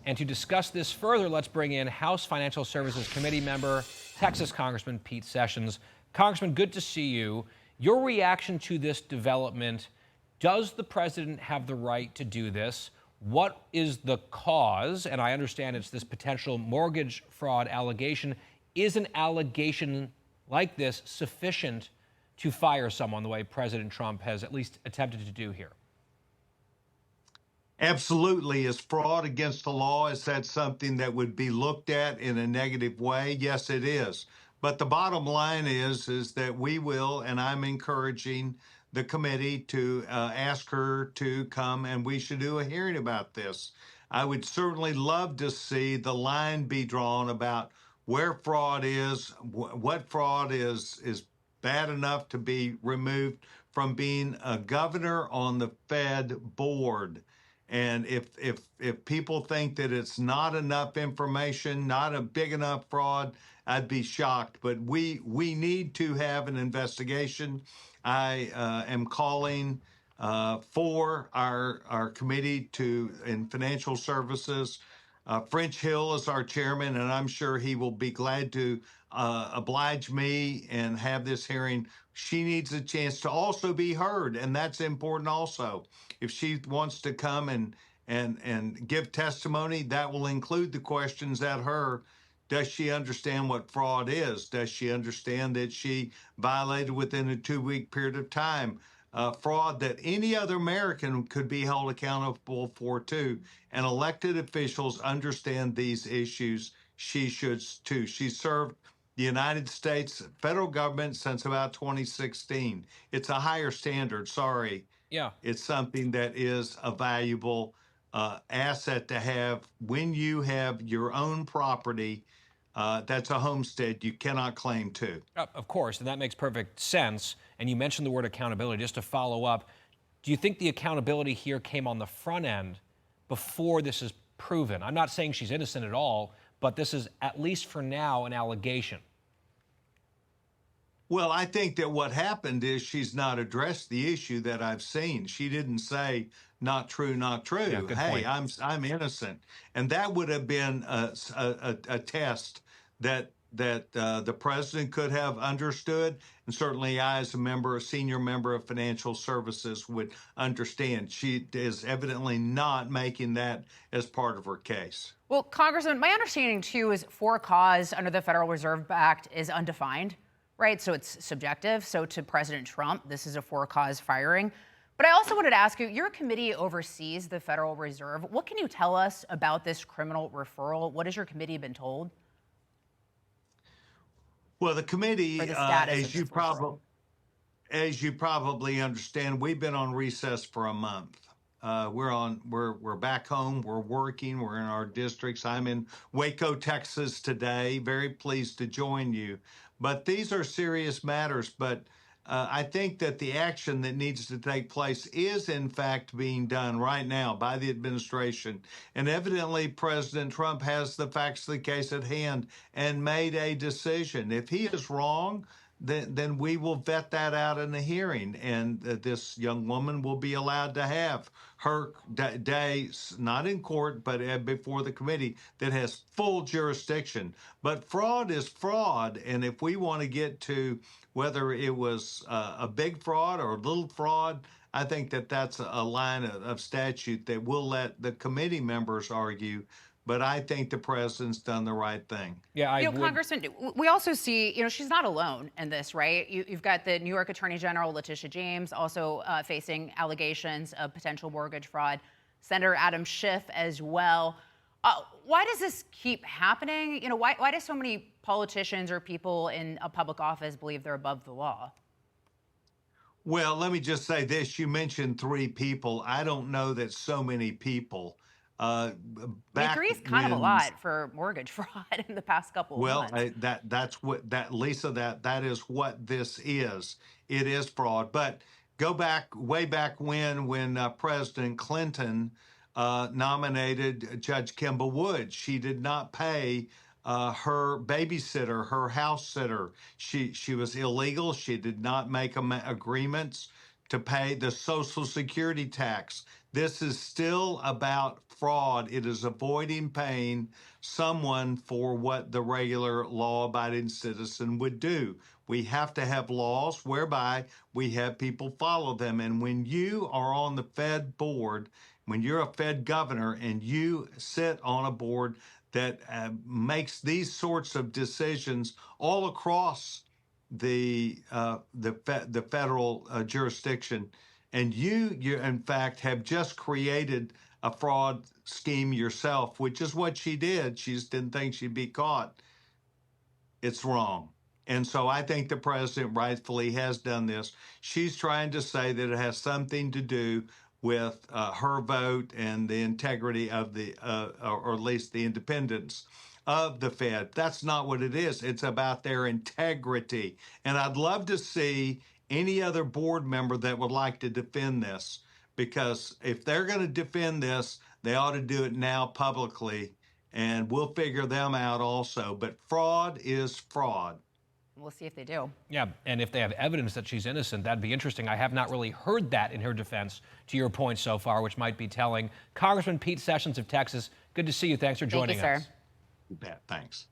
And to discuss this further, let's bring in House Financial Services Committee member, Texas Congressman Pete Sessions. Congressman, good to see you. Your reaction to this development: does the president have the right to do this? What is the cause? And I understand it's this potential mortgage fraud allegation. Is an allegation like this sufficient to fire someone the way President Trump has at least attempted to do here? Absolutely. Is fraud against the law? Is that something that would be looked at in a negative way? Yes, it is. But the bottom line is that we will, and I'm encouraging the committee to ask her to come, and we should do a hearing about this. I would certainly love to see the line be drawn about where fraud is, what fraud is bad enough to be removed from being a governor on the Fed board. And if people think that it's not enough information, not a big enough fraud, I'd be shocked. But we need to have an investigation. I am calling for our committee in financial services. French Hill is our chairman, and I'm sure he will be glad to oblige me and have this hearing. She needs a chance to also be heard, and that's important also. If she wants to come and give testimony, that will include the questions at her. Does she understand what fraud is? Does she understand that she violated within a 2-week period of time? Fraud that any other American could be held accountable for too. And elected officials understand these issues. She should too. She served the United States federal government since about 2016. It's a higher standard. Sorry. Yeah. It's something that is a valuable asset to have when you have your own property. That's a homestead you cannot claim to. Of course, and that makes perfect sense. And you mentioned the word accountability. Just to follow up, do you think the accountability here came on the front end before this is proven? I'm not saying she's innocent at all, but this is, at least for now, an allegation. Well, I think that what happened is she's not addressed the issue that I've seen. She didn't say, not true, not true. Yeah, good Hey, point. I'm innocent. And that would have been a test that the president could have understood, and certainly I, as a senior member of financial services, would understand. She is evidently not making that as part of her case. Well, Congressman, my understanding too is for cause under the Federal Reserve Act is undefined, right? So it's subjective. So to President Trump, this is a for cause firing. But I also wanted to ask you, your committee oversees the Federal Reserve. What can you tell us about this criminal referral? What has your committee been told? Well, the committee, Or the status as of this you probably understand, we've been on recess for a month. We're back home. We're working. We're in our districts. I'm in Waco, Texas today. Very pleased to join you. But these are serious matters. But I think that the action that needs to take place is, in fact, being done right now by the administration. And evidently, President Trump has the facts of the case at hand and made a decision. If he is wrong, then we will vet that out in the hearing, and this young woman will be allowed to have her day, not in court, but before the committee that has full jurisdiction. But fraud is fraud, and if we want to get to whether it was a big fraud or a little fraud, I think that that's a line of statute that we'll let the committee members argue. But I think the president's done the right thing. Yeah, Congressman, we also see, she's not alone in this, right? You've got the New York Attorney General, Letitia James, also facing allegations of potential mortgage fraud. Senator Adam Schiff as well. Why does this keep happening? Why do so many politicians or people in a public office believe they're above the law? Well, let me just say this. You mentioned 3 people. I don't know that so many people. Three's kind of a lot for mortgage fraud in the past couple of months. Well, that's what Lisa, that is what this is. It is fraud. But go back way back when President Clinton nominated Judge Kimball Woods. She did not pay her babysitter, her house sitter. She was illegal. She did not make agreements to pay the Social Security tax. This is still about fraud. It is avoiding paying someone for what the regular law-abiding citizen would do. We have to have laws whereby we have people follow them. And when you are on the Fed board, when you're a Fed governor and you sit on a board that makes these sorts of decisions all across the federal jurisdiction, and you in fact have just created a fraud scheme yourself, which is what she did. She just didn't think she'd be caught. It's wrong. And so I think the president rightfully has done this. She's trying to say that it has something to do with her vote and the integrity of the, or at least the independence of the Fed. That's not what it is. It's about their integrity. And I'd love to see any other board member that would like to defend this, because if they're going to defend this, they ought to do it now publicly, and we'll figure them out also. But fraud is fraud. We'll see if they do. Yeah, and if they have evidence that she's innocent, that'd be interesting. I have not really heard that in her defense, to your point so far, which might be telling. Congressman Pete Sessions of Texas, good to see you. Thanks for joining us. Thank you, sir. You bet. Thanks.